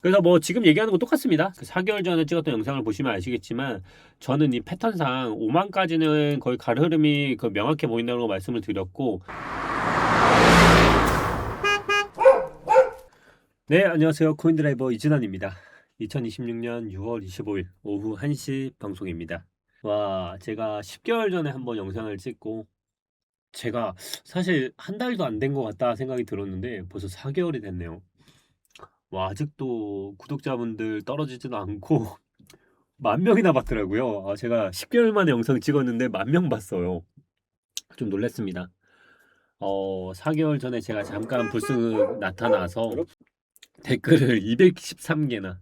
그래서 뭐 지금 얘기하는 거 똑같습니다. 그 4개월 전에 찍었던 영상을 보시면 아시겠지만 저는 이 패턴상 5만까지는 거의 가르름이 그 명확해 보인다고 말씀을 드렸고. 네, 안녕하세요. 코인드라이버 이진환입니다. 2026년 6월 25일 오후 1시 방송입니다. 와, 제가 10개월 전에 한번 영상을 찍고 제가 사실 한 달도 안 된 것 같다 생각이 들었는데 벌써 4개월이 됐네요. 와, 아직도 구독자분들 떨어지지도 않고 10,000명이나 봤더라고요. 제가 10개월 만에 영상 찍었는데 10,000명 봤어요. 좀 놀랐습니다. 4개월 전에 제가 잠깐 불쑥 나타나서 댓글을 213개나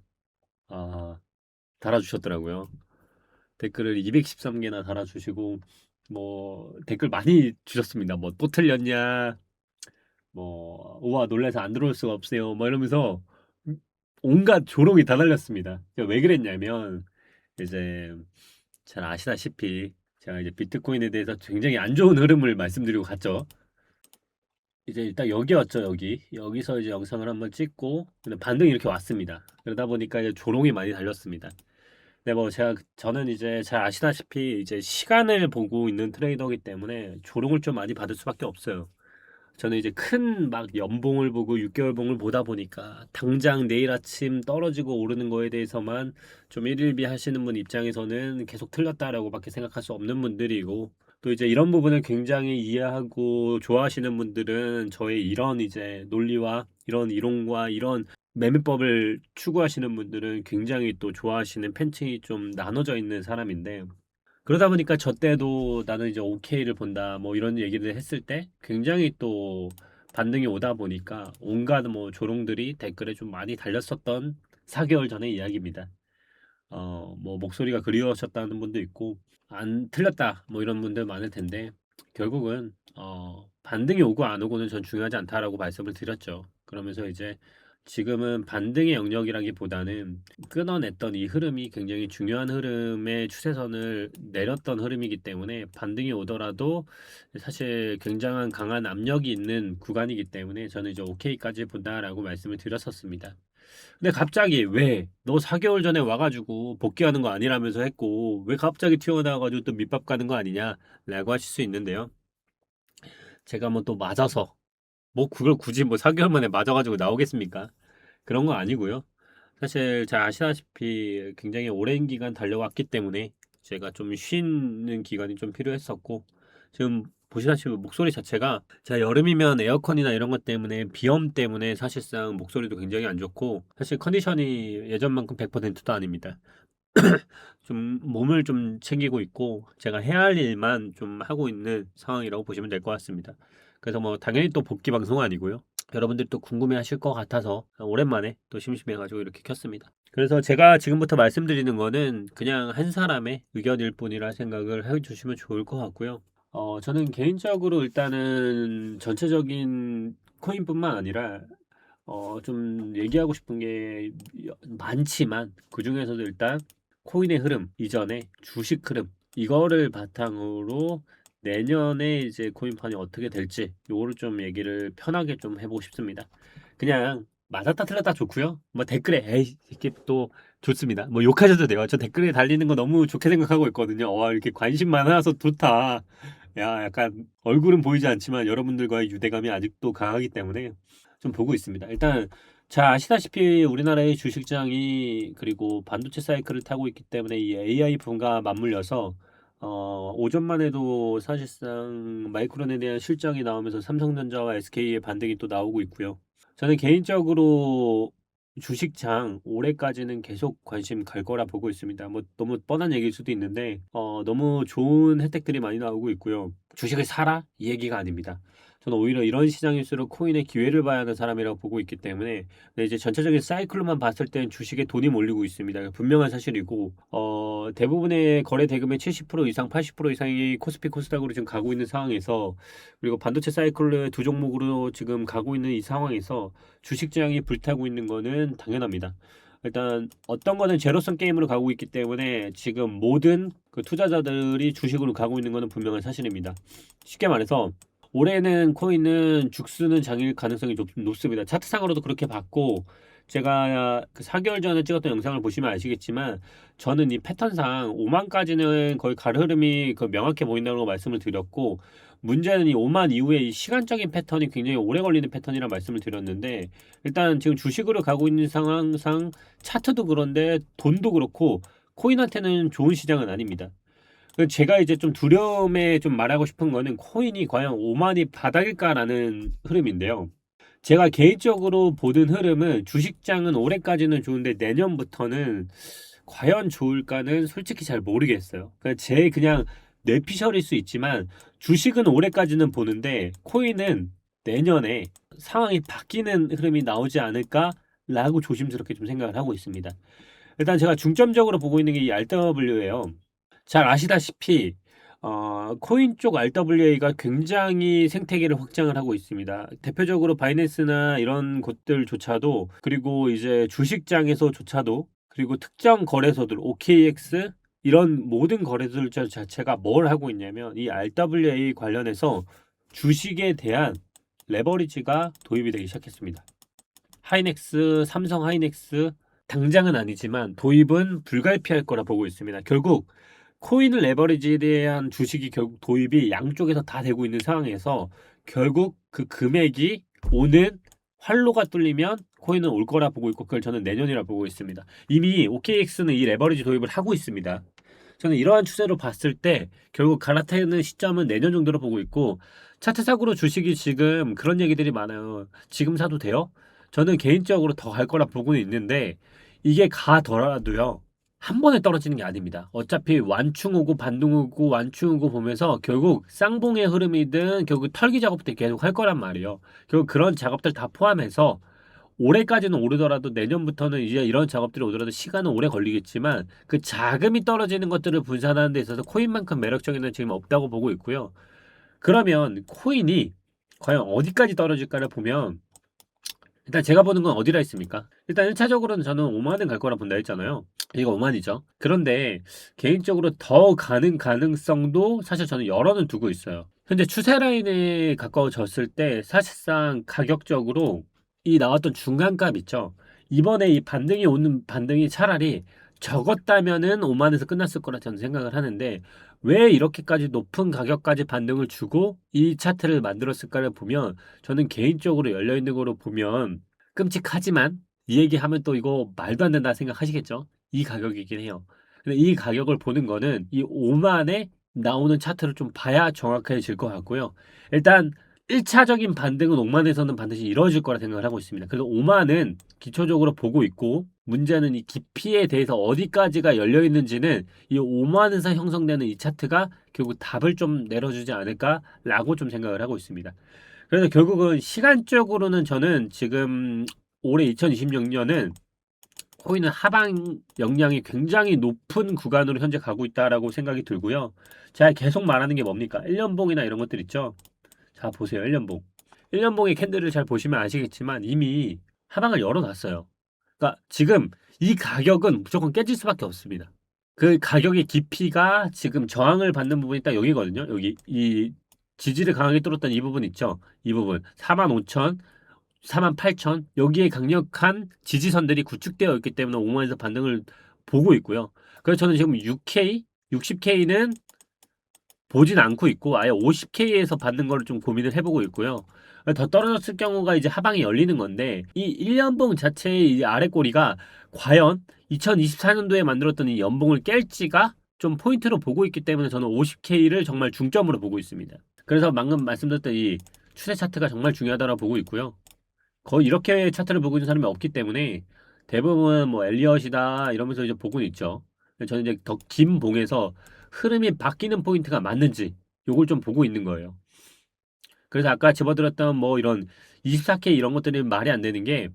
달아주셨더라고요. 댓글을 213개나 달아주시고 뭐 댓글 많이 주셨습니다. 뭐 또 틀렸냐, 뭐 우와 놀라서 안 들어올 수가 없어요. 뭐 이러면서 온갖 조롱이 다 달렸습니다. 왜 그랬냐면 이제 잘 아시다시피 제가 이제 비트코인에 대해서 굉장히 안 좋은 흐름을 말씀드리고 갔죠. 이제 일단 여기 왔죠, 여기. 여기서 이제 영상을 한번 찍고 근데 반등이 이렇게 왔습니다. 그러다 보니까 이제 조롱이 많이 달렸습니다. 네, 뭐 저는 이제 잘 아시다시피 이제 시간을 보고 있는 트레이더이기 때문에 조롱을 좀 많이 받을 수밖에 없어요. 저는 이제 큰 막 연봉을 보고 6개월 봉을 보다 보니까 당장 내일 아침 떨어지고 오르는 거에 대해서만 좀 일일비 하시는 분 입장에서는 계속 틀렸다라고밖에 생각할 수 없는 분들이고, 또 이제 이런 부분을 굉장히 이해하고 좋아하시는 분들은 저의 이런 이제 논리와 이런 이론과 이런 매매법을 추구하시는 분들은 굉장히 또 좋아하시는 팬층이 좀 나눠져 있는 사람인데, 그러다 보니까 저 때도 나는 이제 OK를 본다 뭐 이런 얘기를 했을 때 굉장히 또 반등이 오다 보니까 온갖 뭐 조롱들이 댓글에 좀 많이 달렸었던 4개월 전의 이야기입니다. 뭐 목소리가 그리워졌다는 분도 있고 안 틀렸다 뭐 이런 분들 많을 텐데, 결국은 반등이 오고 안 오고는 전 중요하지 않다라고 말씀을 드렸죠. 그러면서 이제 지금은 반등의 영역이라기보다는 끊어냈던 이 흐름이 굉장히 중요한 흐름의 추세선을 내렸던 흐름이기 때문에 반등이 오더라도 사실 굉장한 강한 압력이 있는 구간이기 때문에 저는 이제 OK까지 본다라고 말씀을 드렸었습니다. 근데 갑자기 왜 너 4개월 전에 와가지고 복귀하는 거 아니라면서 했고 왜 갑자기 튀어나와가지고 또 밑밥 가는 거 아니냐라고 하실 수 있는데요. 제가 뭐 또 맞아서 뭐 그걸 굳이 뭐 4개월 만에 맞아가지고 나오겠습니까? 그런 거 아니고요. 사실 잘 아시다시피 굉장히 오랜 기간 달려왔기 때문에 제가 좀 쉬는 기간이 좀 필요했었고, 지금 보시다시피 목소리 자체가 제가 여름이면 에어컨이나 이런 것 때문에 비염 때문에 사실상 목소리도 굉장히 안 좋고 사실 컨디션이 예전만큼 100%도 아닙니다. 좀 몸을 좀 챙기고 있고 제가 해야 할 일만 좀 하고 있는 상황이라고 보시면 될 것 같습니다. 그래서 뭐 당연히 또 복귀 방송은 아니고요. 여러분들이 또 궁금해 하실 것 같아서 오랜만에 또 심심해가지고 이렇게 켰습니다. 그래서 제가 지금부터 말씀드리는 거는 그냥 한 사람의 의견일 뿐이라 생각을 해주시면 좋을 것 같고요. 저는 개인적으로 일단은 전체적인 코인뿐만 아니라 좀 얘기하고 싶은 게 많지만 그 중에서도 일단 코인의 흐름 이전에 주식 흐름 이거를 바탕으로 내년에 이제 코인판이 어떻게 될지 요거를 좀 얘기를 편하게 좀 해보고 싶습니다. 그냥 맞았다 틀렸다 좋고요. 뭐 댓글에 에이 이렇게 또 좋습니다. 뭐 욕하셔도 돼요. 저 댓글에 달리는 거 너무 좋게 생각하고 있거든요. 와 이렇게 관심 많아서 좋다. 야 약간 얼굴은 보이지 않지만 여러분들과의 유대감이 아직도 강하기 때문에 좀 보고 있습니다. 일단 잘 아시다시피 우리나라의 주식장이 그리고 반도체 사이클을 타고 있기 때문에 이 AI 붐과 맞물려서 오전만 해도 사실상 마이크론에 대한 실적이 나오면서 삼성전자와 SK의 반등이 또 나오고 있고요. 저는 개인적으로 주식장 올해까지는 계속 관심 갈 거라 보고 있습니다. 뭐 너무 뻔한 얘기일 수도 있는데 너무 좋은 혜택들이 많이 나오고 있고요. 주식을 사라? 이 얘기가 아닙니다. 저는 오히려 이런 시장일수록 코인의 기회를 봐야 하는 사람이라고 보고 있기 때문에, 근데 이제 전체적인 사이클로만 봤을 땐 주식에 돈이 몰리고 있습니다. 분명한 사실이고 대부분의 거래 대금의 70% 이상, 80% 이상이 코스피 코스닥으로 지금 가고 있는 상황에서, 그리고 반도체 사이클로의 두 종목으로 지금 가고 있는 이 상황에서 주식시장이 불타고 있는 거는 당연합니다. 일단 어떤 거는 제로섬 게임으로 가고 있기 때문에 지금 모든 그 투자자들이 주식으로 가고 있는 거는 분명한 사실입니다. 쉽게 말해서 올해는 코인은 죽쓰는 장일 가능성이 높습니다. 차트상으로도 그렇게 봤고 제가 그 4개월 전에 찍었던 영상을 보시면 아시겠지만 저는 이 패턴상 5만까지는 거의 가르름이 그 명확해 보인다고 말씀을 드렸고, 문제는 이 5만 이후에 이 시간적인 패턴이 굉장히 오래 걸리는 패턴이라 말씀을 드렸는데, 일단 지금 주식으로 가고 있는 상황상 차트도 그런데 돈도 그렇고 코인한테는 좋은 시장은 아닙니다. 제가 이제 좀 두려움에 좀 말하고 싶은 거는 코인이 과연 5만이 바닥일까라는 흐름인데요. 제가 개인적으로 보는 흐름은 주식장은 올해까지는 좋은데 내년부터는 과연 좋을까는 솔직히 잘 모르겠어요. 제 그냥 뇌피셜일 수 있지만 주식은 올해까지는 보는데 코인은 내년에 상황이 바뀌는 흐름이 나오지 않을까라고 조심스럽게 좀 생각을 하고 있습니다. 일단 제가 중점적으로 보고 있는 게 이 RW예요. 잘 아시다시피 코인 쪽 RWA가 굉장히 생태계를 확장을 하고 있습니다. 대표적으로 바이낸스나 이런 곳들조차도, 그리고 이제 주식장에서조차도, 그리고 특정 거래소들 OKX 이런 모든 거래소들 자체가 뭘 하고 있냐면 이 RWA 관련해서 주식에 대한 레버리지가 도입이 되기 시작했습니다. 하이넥스, 삼성 하이넥스 당장은 아니지만 도입은 불가피할 거라 보고 있습니다. 결국 코인을 레버리지에 대한 주식이 결국 도입이 양쪽에서 다 되고 있는 상황에서 결국 그 금액이 오는 활로가 뚫리면 코인은 올 거라 보고 있고, 그걸 저는 내년이라 보고 있습니다. 이미 OKX는 이 레버리지 도입을 하고 있습니다. 저는 이러한 추세로 봤을 때 결국 갈아타는 시점은 내년 정도로 보고 있고, 차트상으로 주식이 지금 그런 얘기들이 많아요. 지금 사도 돼요? 저는 개인적으로 더 갈 거라 보고는 있는데, 이게 가더라도요 한 번에 떨어지는 게 아닙니다. 어차피 완충 오고 반등 오고 완충 오고 보면서 결국 쌍봉의 흐름이든 결국 털기 작업도 계속 할 거란 말이에요. 결국 그런 작업들 다 포함해서 올해까지는 오르더라도 내년부터는 이제 이런 작업들이 오더라도 시간은 오래 걸리겠지만 그 자금이 떨어지는 것들을 분산하는 데 있어서 코인만큼 매력적인 건 지금 없다고 보고 있고요. 그러면 코인이 과연 어디까지 떨어질까를 보면, 일단 제가 보는 건 어디라 했습니까? 일단 1차적으로는 저는 5만은 갈 거라 본다 했잖아요. 이거 5만이죠. 그런데 개인적으로 더 가는 가능성도 사실 저는 열어는 두고 있어요. 현재 추세 라인에 가까워졌을 때 사실상 가격적으로 이 나왔던 중간값 있죠. 이번에 이 반등이 오는 반등이 차라리 적었다면은 5만에서 끝났을 거라 저는 생각을 하는데, 왜 이렇게까지 높은 가격까지 반등을 주고 이 차트를 만들었을까를 보면, 저는 개인적으로 열려있는 거로 보면 끔찍하지만 이 얘기하면 또 이거 말도 안 된다 생각하시겠죠? 이 가격이긴 해요. 근데 이 가격을 보는 거는 이 5만에 나오는 차트를 좀 봐야 정확해질 것 같고요. 일단 1차적인 반등은 5만에서는 반드시 이루어질 거라 생각을 하고 있습니다. 그래서 5만은 기초적으로 보고 있고, 문제는 이 깊이에 대해서 어디까지가 열려 있는지는 이 5만에서 형성되는 이 차트가 결국 답을 좀 내려주지 않을까라고 좀 생각을 하고 있습니다. 그래서 결국은 시간적으로는 저는 지금 올해 2026년은 코인은 하방 역량이 굉장히 높은 구간으로 현재 가고 있다라고 생각이 들고요. 제가 계속 말하는 게 뭡니까? 1년봉이나 이런 것들 있죠. 자, 보세요. 1년봉. 1년봉의 캔들을 잘 보시면 아시겠지만 이미 하방을 열어놨어요. 그러니까 지금 이 가격은 무조건 깨질 수밖에 없습니다. 그 가격의 깊이가 지금 저항을 받는 부분이 딱 여기거든요. 여기 이 지지를 강하게 뚫었던 이 부분 있죠. 이 부분 45,000, 48,000 여기에 강력한 지지선들이 구축되어 있기 때문에 5만에서 반등을 보고 있고요. 그래서 저는 지금 6K, 60K는 보진 않고 있고 아예 50K에서 받는 거를 좀 고민을 해보고 있고요. 더 떨어졌을 경우가 이제 하방이 열리는 건데, 이 1년봉 자체의 이 아래 꼬리가 과연 2024년도에 만들었던 이 연봉을 깰지가 좀 포인트로 보고 있기 때문에 저는 50K를 정말 중점으로 보고 있습니다. 그래서 방금 말씀드렸던 이 추세 차트가 정말 중요하다고 보고 있고요. 거의 이렇게 차트를 보고 있는 사람이 없기 때문에 대부분 뭐 엘리엇이다 이러면서 이제 보고 있죠. 저는 이제 더 긴 봉에서 흐름이 바뀌는 포인트가 맞는지 요걸 좀 보고 있는 거예요. 그래서 아까 집어들었던 뭐 이런 24K 이런 것들이 말이 안 되는 게,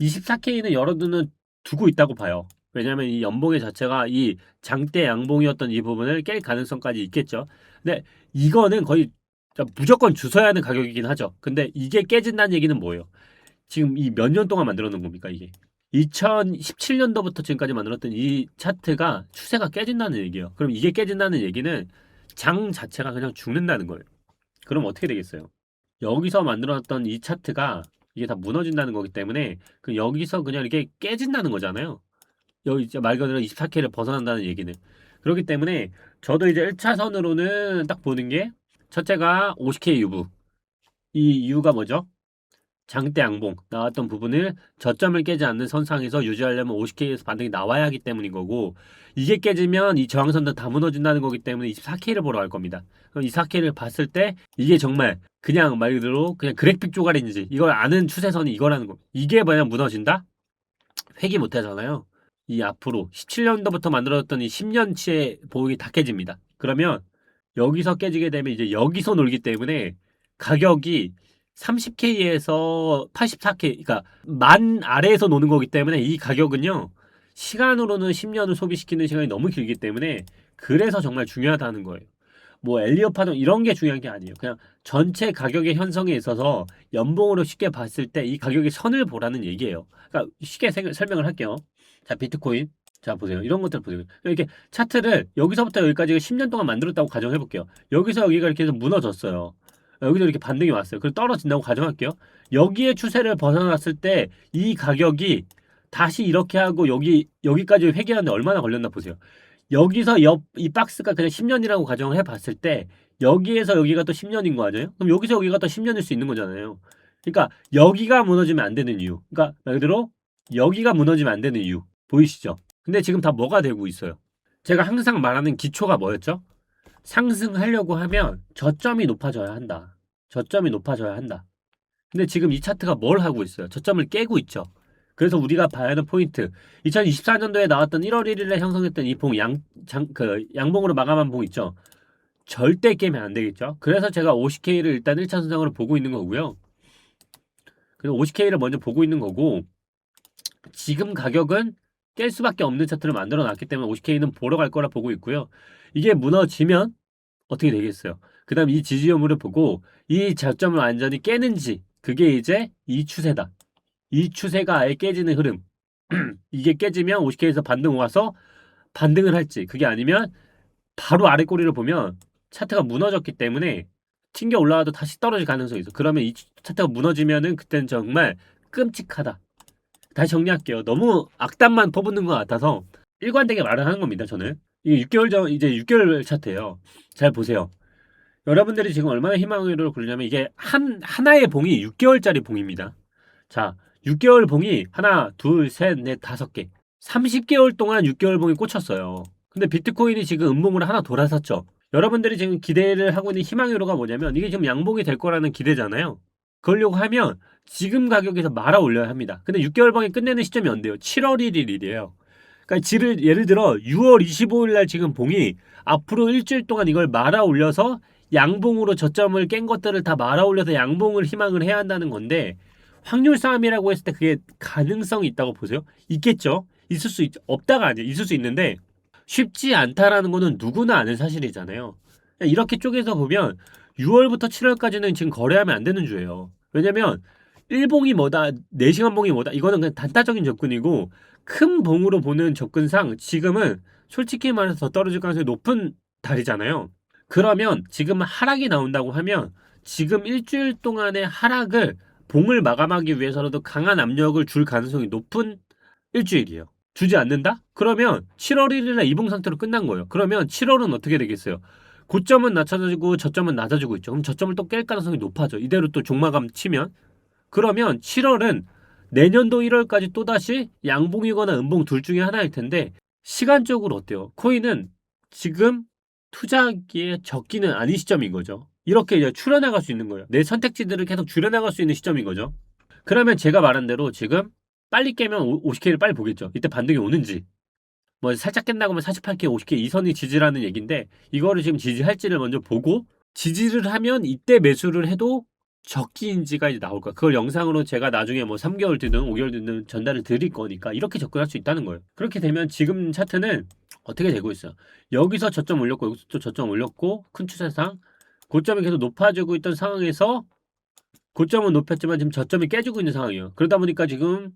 24K는 열어두는 두고 있다고 봐요. 왜냐하면 이 연봉의 자체가 이 장대 양봉이었던 이 부분을 깰 가능성까지 있겠죠. 근데 이거는 거의 무조건 주서야 하는 가격이긴 하죠. 근데 이게 깨진다는 얘기는 뭐예요? 지금 이 몇 년 동안 만들어 놓은 겁니까, 이게? 2017년도부터 지금까지 만들었던 이 차트가 추세가 깨진다는 얘기예요. 그럼 이게 깨진다는 얘기는 장 자체가 그냥 죽는다는 거예요. 그럼 어떻게 되겠어요? 여기서 만들어놨던 이 차트가 이게 다 무너진다는 거기 때문에 여기서 그냥 이렇게 깨진다는 거잖아요. 여기 이제 말 그대로 24K를 벗어난다는 얘기는. 그렇기 때문에 저도 이제 1차선으로는 딱 보는 게 첫째가 50K 유부. 이 이유가 뭐죠? 장대 양봉 나왔던 부분을 저점을 깨지 않는 선상에서 유지하려면 50K에서 반등이 나와야 하기 때문인 거고, 이게 깨지면 이 저항선도 다 무너진다는 거기 때문에 24K를 보러 갈 겁니다. 그럼 24K를 봤을 때 이게 정말 그냥 말 그대로 그냥 그래픽 쪼가리인지 이걸 아는 추세선이 이거라는 거. 이게 만약 무너진다? 회귀 못 하잖아요. 이 앞으로 17년도부터 만들어졌던 이 10년치의 보험이 다 깨집니다. 그러면 여기서 깨지게 되면 이제 여기서 놀기 때문에 가격이 30K에서 84K, 그러니까 만 아래에서 노는 거기 때문에 이 가격은요, 시간으로는 10년을 소비시키는 시간이 너무 길기 때문에 그래서 정말 중요하다는 거예요. 뭐 엘리엇 파동 이런 게 중요한 게 아니에요. 그냥 전체 가격의 형성에 있어서 연봉으로 쉽게 봤을 때 이 가격의 선을 보라는 얘기예요. 그러니까 쉽게 설명을 할게요. 자, 비트코인. 자, 보세요. 이런 것들 보세요. 이렇게 차트를 여기서부터 여기까지 10년 동안 만들었다고 가정해 볼게요. 여기서 여기가 이렇게 해서 무너졌어요. 여기서 이렇게 반등이 왔어요. 그리고 떨어진다고 가정할게요. 여기에 추세를 벗어났을 때 이 가격이 다시 이렇게 하고 여기까지 회귀하는데 얼마나 걸렸나 보세요. 여기서 이 박스가 그냥 10년이라고 가정을 해봤을 때 여기에서 여기가 또 10년인 거 아니에요? 그럼 여기서 여기가 또 10년일 수 있는 거잖아요. 그러니까 여기가 무너지면 안 되는 이유. 그러니까 말 그대로 여기가 무너지면 안 되는 이유. 보이시죠? 근데 지금 다 뭐가 되고 있어요? 제가 항상 말하는 기초가 뭐였죠? 상승하려고 하면 저점이 높아져야 한다. 저점이 높아져야 한다. 근데 지금 이 차트가 뭘 하고 있어요? 저점을 깨고 있죠. 그래서 우리가 봐야 하는 포인트, 2024년도에 나왔던 1월 1일에 형성했던 이 양봉으로 마감한 봉 있죠. 절대 깨면 안 되겠죠. 그래서 제가 50K를 일단 1차 선상으로 보고 있는 거고요. 그래서 50K를 먼저 보고 있는 거고, 지금 가격은 깰 수밖에 없는 차트를 만들어 놨기 때문에 50K는 보러 갈 거라 보고 있고요. 이게 무너지면 어떻게 되겠어요? 그 다음 이 지지점을 보고 이 저점을 완전히 깨는지, 그게 이제 이 추세다. 이 추세가 아예 깨지는 흐름. 이게 깨지면 50K에서 반등 와서 반등을 할지, 그게 아니면 바로 아래 꼬리를 보면 차트가 무너졌기 때문에 튕겨 올라와도 다시 떨어질 가능성이 있어. 그러면 이 차트가 무너지면은 그때는 정말 끔찍하다. 다시 정리할게요. 너무 악담만 퍼붓는 것 같아서 일관되게 말을 하는 겁니다. 저는 이게 6개월 전, 이제 6개월 차트예요. 잘 보세요. 여러분들이 지금 얼마나 희망으로 그러냐면 이게 하나의 봉이 6개월짜리 봉입니다. 자, 6개월 봉이 하나, 둘, 셋, 넷, 5개. 30개월 동안 6개월 봉이 꽂혔어요. 근데 비트코인이 지금 음봉으로 하나 돌아섰죠. 여러분들이 지금 기대를 하고 있는 희망으로가 뭐냐면 이게 지금 양봉이 될 거라는 기대잖아요. 그러려고 하면 지금 가격에서 말아 올려야 합니다. 근데 6개월 봉이 끝내는 시점이 언제요? 7월 1일이래요. 그러니까 예를 들어 6월 25일 날 지금 봉이 앞으로 일주일 동안 이걸 말아 올려서 양봉으로 저점을 깬 것들을 다 말아 올려서 양봉을 희망을 해야 한다는 건데, 확률 싸움이라고 했을 때 그게 가능성이 있다고 보세요? 있겠죠? 있을 수 없다가 아니에요. 있을 수 있는데 쉽지 않다라는 거는 누구나 아는 사실이잖아요. 이렇게 쪼개서 보면 6월부터 7월까지는 지금 거래하면 안 되는 주예요. 왜냐면 1봉이 뭐다, 4시간 봉이 뭐다, 이거는 그냥 단타적인 접근이고, 큰 봉으로 보는 접근상 지금은 솔직히 말해서 더 떨어질 가능성이 높은 달이잖아요. 그러면 지금 하락이 나온다고 하면 지금 일주일 동안의 하락을 봉을 마감하기 위해서라도 강한 압력을 줄 가능성이 높은 일주일이에요. 주지 않는다? 그러면 7월 1일에 이봉 상태로 끝난 거예요. 그러면 7월은 어떻게 되겠어요? 고점은 낮춰지고 저점은 낮아지고 있죠. 그럼 저점을 또 깰 가능성이 높아져. 이대로 또 종마감 치면. 그러면 7월은 내년도 1월까지 또다시 양봉이거나 음봉 둘 중에 하나일 텐데, 시간적으로 어때요? 코인은 지금 투자하기에 적기는 아닌 시점인 거죠. 이렇게 이제 줄여나갈 수 있는 거예요. 내 선택지들을 계속 줄여나갈 수 있는 시점인 거죠. 그러면 제가 말한 대로 지금 빨리 깨면 50K를 빨리 보겠죠. 이때 반등이 오는지. 뭐 살짝 깬다고 하면 48K, 50K 이 선이 지지라는 얘기인데, 이거를 지금 지지할지를 먼저 보고, 지지를 하면 이때 매수를 해도 적기인지가 이제 나올 거야. 그걸 영상으로 제가 나중에 뭐 3개월 뒤든 5개월 뒤든 전달을 드릴 거니까 이렇게 접근할 수 있다는 거예요. 그렇게 되면 지금 차트는 어떻게 되고 있어요? 여기서 저점 올렸고 여기서 또 저점 올렸고, 큰 추세상 고점이 계속 높아지고 있던 상황에서 고점은 높였지만 지금 저점이 깨지고 있는 상황이에요. 그러다 보니까 지금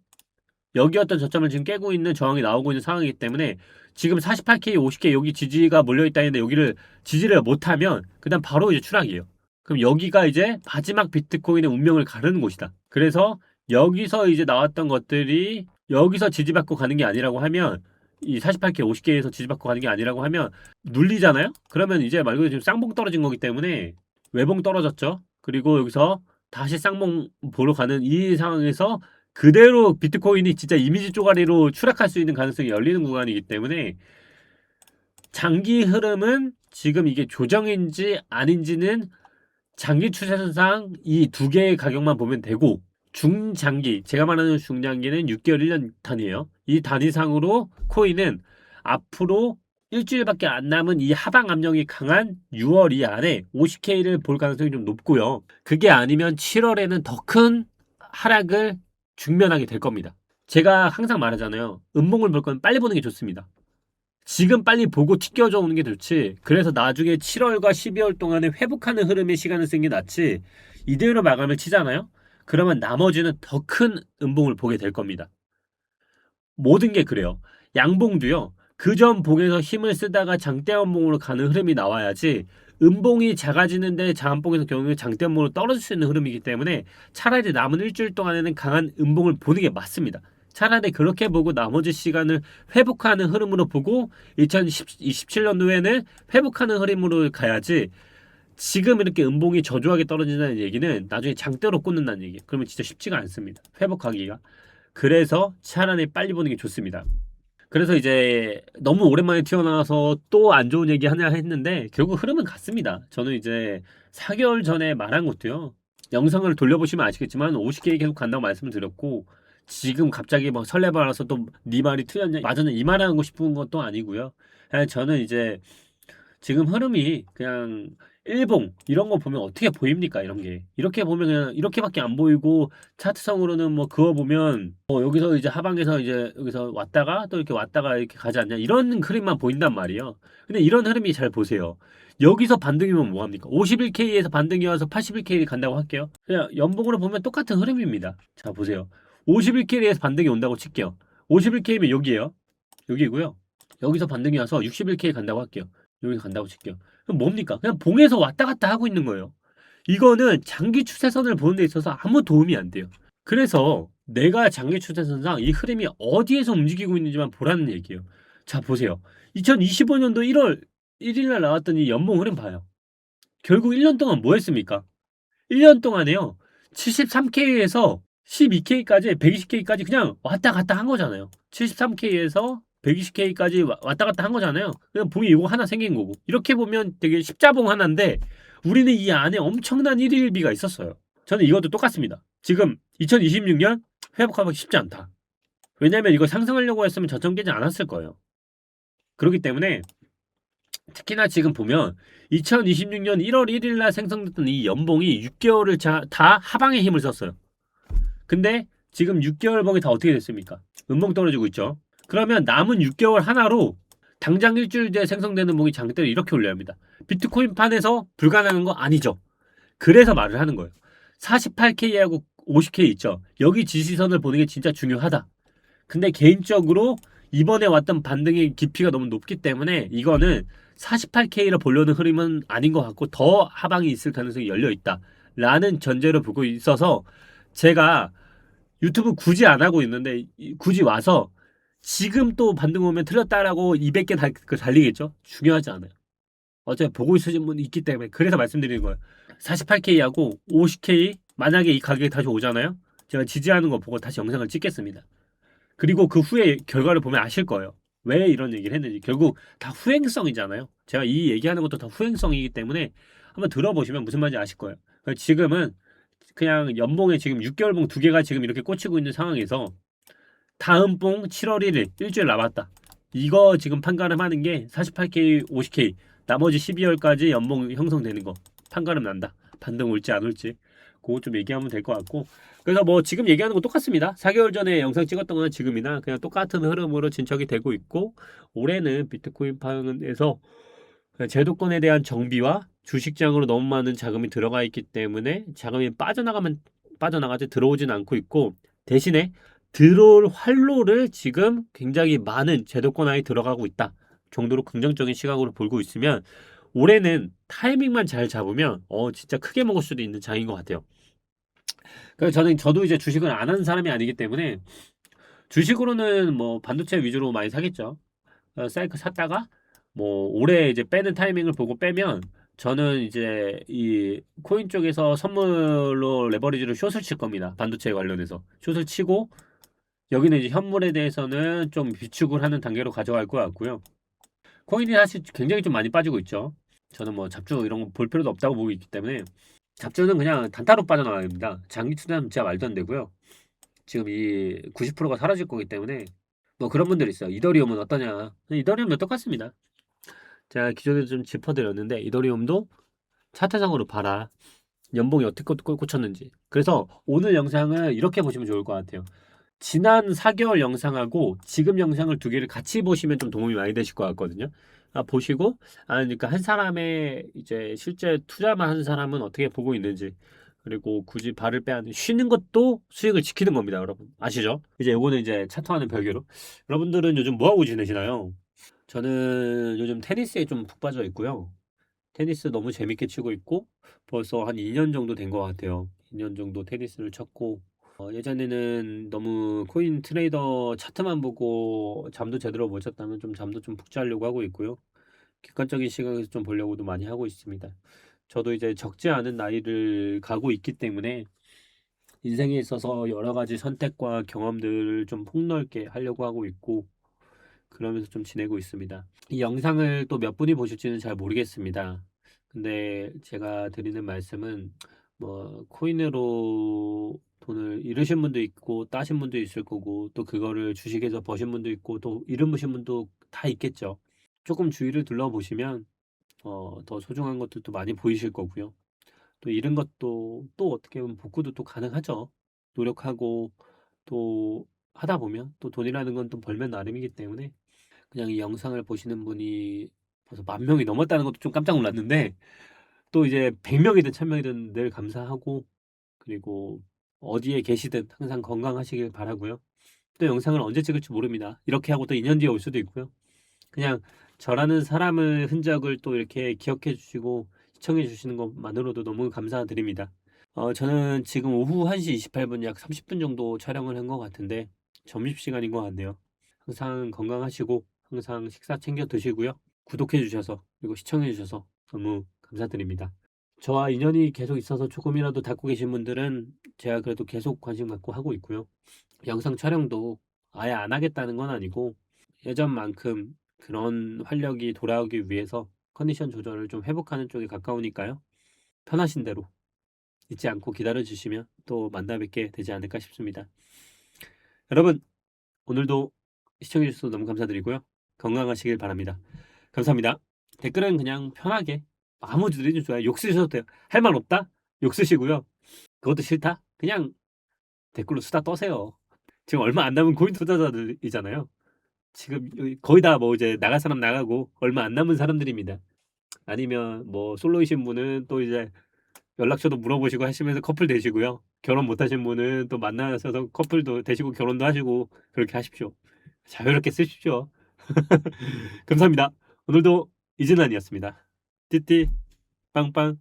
여기였던 저점을 지금 깨고 있는 저항이 나오고 있는 상황이기 때문에 지금 48K, 50K 여기 지지가 몰려있다 했는데 여기를 지지를 못하면 그 다음 바로 이제 추락이에요. 그럼 여기가 이제 마지막 비트코인의 운명을 가르는 곳이다. 그래서 여기서 이제 나왔던 것들이 여기서 지지받고 가는 게 아니라고 하면 이 48K, 50K에서 지지받고 가는 게 아니라고 하면 눌리잖아요? 그러면 이제 말 그대로 지금 쌍봉 떨어진 거기 때문에 외봉 떨어졌죠. 그리고 여기서 다시 쌍봉 보러 가는 이 상황에서 그대로 비트코인이 진짜 이미지 쪼가리로 추락할 수 있는 가능성이 열리는 구간이기 때문에 장기 흐름은 지금 이게 조정인지 아닌지는 장기 추세선상 이 두 개의 가격만 보면 되고 중장기, 제가 말하는 중장기는 6개월 1년 단위예요. 이 단위상으로 코인은 앞으로 일주일밖에 안 남은 이 하방 압력이 강한 6월 이 안에 50K를 볼 가능성이 좀 높고요. 그게 아니면 7월에는 더 큰 하락을直면하게 될 겁니다. 제가 항상 말하잖아요. 음봉을 볼 건 빨리 보는 게 좋습니다. 지금 빨리 보고 튀겨져 오는 게 좋지. 그래서 나중에 7월과 12월 동안에 회복하는 흐름의 시간을 쓰는 게 낫지. 이대로 마감을 치잖아요. 그러면 나머지는 더 큰 음봉을 보게 될 겁니다. 모든 게 그래요. 양봉도요. 그 전 봉에서 힘을 쓰다가 장대음봉으로 가는 흐름이 나와야지 음봉이 작아지는데 장암봉에서 경우에 장대음봉으로 떨어질 수 있는 흐름이기 때문에 차라리 남은 일주일 동안에는 강한 음봉을 보는 게 맞습니다. 차라리 그렇게 보고 나머지 시간을 회복하는 흐름으로 보고 2027년도에는 회복하는 흐름으로 가야지 지금 이렇게 음봉이 저조하게 떨어진다는 얘기는 나중에 장대로 꽂는다는 얘기예요. 그러면 진짜 쉽지가 않습니다. 회복하기가. 그래서 차라리 빨리 보는 게 좋습니다. 그래서 이제 너무 오랜만에 튀어나와서 또 안 좋은 얘기 하냐 했는데 결국 흐름은 같습니다. 저는 이제 4개월 전에 말한 것도요. 영상을 돌려보시면 아시겠지만 50K 계속 간다고 말씀을 드렸고 지금 갑자기 뭐 설레발아서 또 네 말이 틀렸냐 맞아는 이 말하고 싶은 것도 아니고요. 그냥 저는 이제 지금 흐름이 그냥 일봉 이런 거 보면 어떻게 보입니까? 이런 게 이렇게 보면 그냥 이렇게밖에 안 보이고 차트성으로는 뭐 그거 보면 여기서 이제 하방에서 이제 여기서 왔다가 또 이렇게 왔다가 이렇게 가지 않냐 이런 그림만 보인단 말이에요. 근데 이런 흐름이 잘 보세요. 여기서 반등이면 뭐합니까? 51K에서 반등이 와서 81K 간다고 할게요. 그냥 연봉으로 보면 똑같은 흐름입니다. 자 보세요. 51K에서 반등이 온다고 칠게요. 51K면 여기에요. 여기고요. 여기서 반등이 와서 61K 간다고 할게요. 여기서 간다고 칠게요. 그럼 뭡니까? 그냥 봉에서 왔다 갔다 하고 있는 거예요. 이거는 장기 추세선을 보는 데 있어서 아무 도움이 안 돼요. 그래서 내가 장기 추세선상 이 흐름이 어디에서 움직이고 있는지만 보라는 얘기예요. 자, 보세요. 2025년도 1월 1일 날 나왔던 이 연봉 흐름 봐요. 결국 1년 동안 뭐 했습니까? 1년 동안에요. 73K에서 12K까지 120K까지 그냥 왔다 갔다 한 거잖아요. 73K에서 120K까지 왔다 갔다 한 거잖아요. 그냥 봉이 이거 하나 생긴 거고. 이렇게 보면 되게 십자봉 하나인데 우리는 이 안에 엄청난 일일비가 있었어요. 저는 이것도 똑같습니다. 지금 2026년 회복하기 쉽지 않다. 왜냐면 이거 상승하려고 했으면 저점 깨지 않았을 거예요. 그렇기 때문에 특히나 지금 보면 2026년 1월 1일 날 생성됐던 이 연봉이 6개월을 다 하방에 힘을 썼어요. 근데 지금 6개월 봉이 다 어떻게 됐습니까? 음봉 떨어지고 있죠. 그러면 남은 6개월 하나로 당장 일주일 뒤에 생성되는 봉이 장대를 이렇게 올려야 합니다. 비트코인 판에서 불가능한 거 아니죠. 그래서 말을 하는 거예요. 48K하고 50K 있죠. 여기 지지선을 보는 게 진짜 중요하다. 근데 개인적으로 이번에 왔던 반등의 깊이가 너무 높기 때문에 이거는 48K를 보려는 흐름은 아닌 것 같고 더 하방이 있을 가능성이 열려 있다. 라는 전제로 보고 있어서 제가 유튜브 굳이 안 하고 있는데 굳이 와서 지금 또 반등 오면 틀렸다라고 200개 달리겠죠? 중요하지 않아요. 어차피 보고 있으신 분이 있기 때문에 그래서 말씀드리는 거예요. 48K하고 50K 만약에 이 가격이 다시 오잖아요. 제가 지지하는 거 보고 다시 영상을 찍겠습니다. 그리고 그 후에 결과를 보면 아실 거예요. 왜 이런 얘기를 했는지. 결국 다 후행성이잖아요. 제가 이 얘기하는 것도 다 후행성이기 때문에 한번 들어보시면 무슨 말인지 아실 거예요. 지금은 그냥 연봉에 지금 6개월 봉 두 개가 지금 이렇게 꽂히고 있는 상황에서 다음 봉 7월 1일 일주일 남았다. 이거 지금 판가름하는 게 48K, 50K 나머지 12월까지 연봉 형성되는 거 판가름 난다. 반등 올지 안 올지 그거 좀 얘기하면 될 것 같고 그래서 뭐 지금 얘기하는 거 똑같습니다. 4개월 전에 영상 찍었던 건 지금이나 그냥 똑같은 흐름으로 진척이 되고 있고 올해는 비트코인 판에서 제도권에 대한 정비와 주식장으로 너무 많은 자금이 들어가 있기 때문에 자금이 빠져나가지 들어오진 않고 있고 대신에 들어올 활로를 지금 굉장히 많은 제도권 안에 들어가고 있다 정도로 긍정적인 시각으로 보고 있으면 올해는 타이밍만 잘 잡으면 진짜 크게 먹을 수도 있는 장인 것 같아요. 그래서 저도 이제 주식을 안 하는 사람이 아니기 때문에 주식으로는 뭐 반도체 위주로 많이 사겠죠. 사이클 샀다가 뭐 올해 이제 빼는 타이밍을 보고 빼면 저는 이제 이 코인 쪽에서 선물로 레버리지로 숏을 칠 겁니다. 반도체 관련해서 숏을 치고 여기는 이제 현물에 대해서는 좀 비축을 하는 단계로 가져갈 것 같고요. 코인이 사실 굉장히 좀 많이 빠지고 있죠. 저는 뭐 잡주 이런 거 볼 필요도 없다고 보고 있기 때문에 잡주는 그냥 단타로 빠져나가야 됩니다. 장기 투자는 진짜 말도 안 되고요. 지금 이 90%가 사라질 거기 때문에 뭐 그런 분들이 있어요. 이더리움은 어떠냐? 이더리움도 똑같습니다. 제가 기존에 좀 짚어드렸는데 이더리움도 차트상으로 봐라. 연봉이 어떻게 꽂혔는지. 그래서 오늘 영상을 이렇게 보시면 좋을 것 같아요. 지난 4개월 영상하고 지금 영상을 두 개를 같이 보시면 좀 도움이 많이 되실 것 같거든요. 보시고, 그러니까 한 사람의 이제 실제 투자만 하는 사람은 어떻게 보고 있는지, 그리고 굳이 발을 빼는 쉬는 것도 수익을 지키는 겁니다, 여러분. 아시죠? 이제 요거는 이제 차트와는 별개로. 여러분들은 요즘 뭐 하고 지내시나요? 저는 요즘 테니스에 좀 푹 빠져 있고요. 테니스 너무 재밌게 치고 있고, 벌써 한 2년 정도 된 것 같아요. 2년 정도 테니스를 쳤고, 예전에는 너무 코인 트레이더 차트만 보고 잠도 제대로 못 잤다면 좀 잠도 좀 푹 자려고 하고 있고요. 객관적인 시각에서 좀 보려고도 많이 하고 있습니다. 저도 이제 적지 않은 나이를 가고 있기 때문에 인생에 있어서 여러 가지 선택과 경험들을 좀 폭넓게 하려고 하고 있고 그러면서 좀 지내고 있습니다. 이 영상을 또 몇 분이 보실지는 잘 모르겠습니다. 근데 제가 드리는 말씀은 뭐 코인으로 돈을 잃으신 분도 있고 따신 분도 있을 거고 또 그거를 주식에서 버신 분도 있고 또 잃으신 분도 다 있겠죠. 조금 주위를 둘러보시면 더 소중한 것들도 많이 보이실 거고요. 또 잃은 것도 또 어떻게 보면 복구도 또 가능하죠. 노력하고 또 하다 보면 또 돈이라는 건 또 벌면 나름이기 때문에 그냥 이 영상을 보시는 분이 벌써 10,000명이 넘었다는 것도 좀 깜짝 놀랐는데 또 이제 100명이든 1000명이든 늘 감사하고 그리고 어디에 계시든 항상 건강하시길 바라고요. 또 영상을 언제 찍을지 모릅니다. 이렇게 하고 또 2년 뒤에 올 수도 있고요. 그냥 저라는 사람의 흔적을 또 이렇게 기억해 주시고 시청해 주시는 것만으로도 너무 감사드립니다. 저는 지금 오후 1시 28분 약 30분 정도 촬영을 한 것 같은데 점심시간인 것 같네요. 항상 건강하시고 항상 식사 챙겨 드시고요. 구독해 주셔서 그리고 시청해 주셔서 너무 감사드립니다. 저와 인연이 계속 있어서 조금이라도 닫고 계신 분들은 제가 그래도 계속 관심 갖고 하고 있고요. 영상 촬영도 아예 안 하겠다는 건 아니고 예전만큼 그런 활력이 돌아오기 위해서 컨디션 조절을 좀 회복하는 쪽에 가까우니까요. 편하신 대로 잊지 않고 기다려 주시면 또 만나 뵙게 되지 않을까 싶습니다. 여러분, 오늘도 시청해 주셔서 너무 감사드리고요. 건강하시길 바랍니다. 감사합니다. 댓글은 그냥 편하게 아무든지 좋아요. 욕 쓰셔도 돼요. 할 말 없다? 욕 쓰시고요. 그것도 싫다? 그냥 댓글로 수다 떠세요. 지금 얼마 안 남은 코인 투자자들이잖아요. 지금 거의 다 뭐 이제 나갈 사람 나가고 얼마 안 남은 사람들입니다. 아니면 뭐 솔로이신 분은 또 이제 연락처도 물어보시고 하시면서 커플 되시고요. 결혼 못 하신 분은 또 만나셔서 커플도 되시고 결혼도 하시고 그렇게 하십시오. 자유롭게 쓰십시오. 감사합니다. 오늘도 이진환이었습니다. 띠띠 빵빵